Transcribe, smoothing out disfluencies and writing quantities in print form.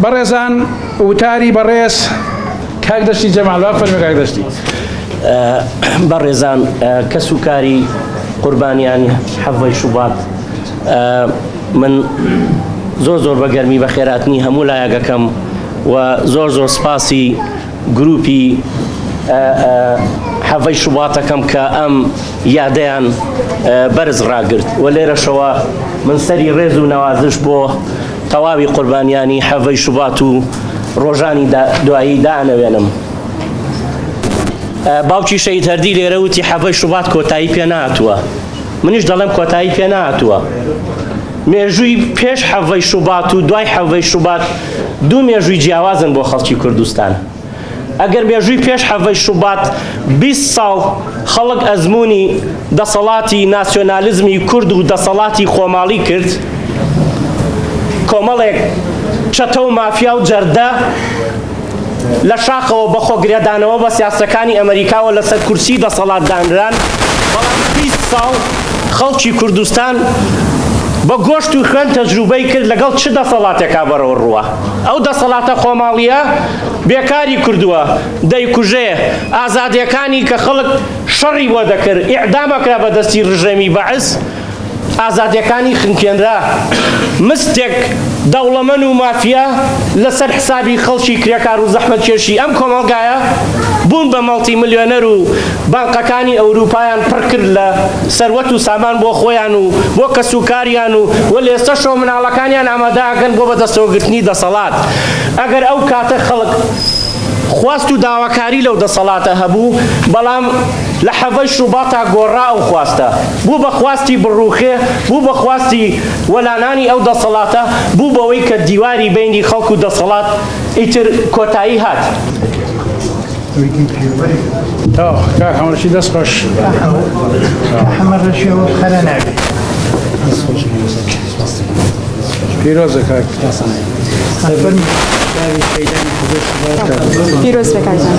بەڕێزان وتاری بەڕێز کاک دەشتی جەمال با فەرمی کاک دەشتی. بەڕێزان کەس و کاری قوربانیانی حەڤەی شوبات من زۆر بە گەرمی بە خێراتنی هەموو لایەکەکەم و زۆر سپاسی گروپی حەڤەی شوباتەکەم کە ئەم یادەیان بەرز ڕاگرت و لێرەشەوە من سەری ڕێز و نەوازش بۆ تەواوی قوربانیانی حەڤەی شوبات و ڕۆژانی دوایی دانەوێنم. باوکی شەید هەردی لێرە وتی حەڤەی شوبات کۆتایی پێ نهاتووە، منیش دەڵێم کۆتایی پێ نهاتووە. مێژووی پێش حەڤەی شوبات و دوای حەڤەی شوبات دوو مێژووی جیاوازن بۆ خەڵکی کوردستان. ئەگەر مێژووی پێش حەڤەی شوبات 20 ساڵ خەڵک ئەزموونی دەسەڵاتی ناسیۆنالیزمی کورد و دەسەڵاتی خۆماڵی کرد، کۆمەڵێک چەتە و مافیا و جەردە لە شاخەوە بە خۆگرێدانەوە بە سیاسەکانی ئەمریکاوە لەسەر کورسی دەسەڵات دانران، بەڵام 20 ساڵ خەڵکی کوردستان بە گۆشت و خوێن تەجروبەی کرد لەگەڵ چ دەسەڵاتێکا بەرەوە ڕووە. ئەو دەسەڵاتە خۆماڵیە بێکاری کردووە، دەیکوژێ ئازادیەکانی کە خەڵک شەڕی بۆ دەکرد، ئیعدامەکرا بە دەستی ڕژێمی بەعس، ئازادیەکانی خنکێنرا، مستێک دەوڵەمەند و مافیا لەسەر حسابی خەڵکی کرێکار و زەحمەتکێشی ئەم کۆمەڵگایە بوون بە مەڵتی ملیۆنەر و بانقەکانی ئەوروپایان پڕ کرد لە سەروەت و سامان بۆ خۆیان و بۆ کەسوکاریان و وەلی ئێستاشەوە مناڵەکانیان ئامادەکەن بۆ بەدەستەوەگرتنی دەسەڵات. ئەگەر ئەو کاتە خەڵک خواست و داواکاری لەو دەسەڵاتە هەبوو، بەڵام لە حەڤەی شوباتا گۆڕا ئەو خواستە، بوو بە خواستی بڕوخێ، بوو بە خواستی وەلانانی ئەو دەسەڵاتە، بوو بەوەی کە دیواری بینی خەڵک و دەسەڵات ئیتر کۆتایی هات. کاک هەمەرشی دەست خۆش. هەمەڕەشیەوە خەرە ناوێت. پیرۆزە کاک. پیرۆز بێ کاکجان.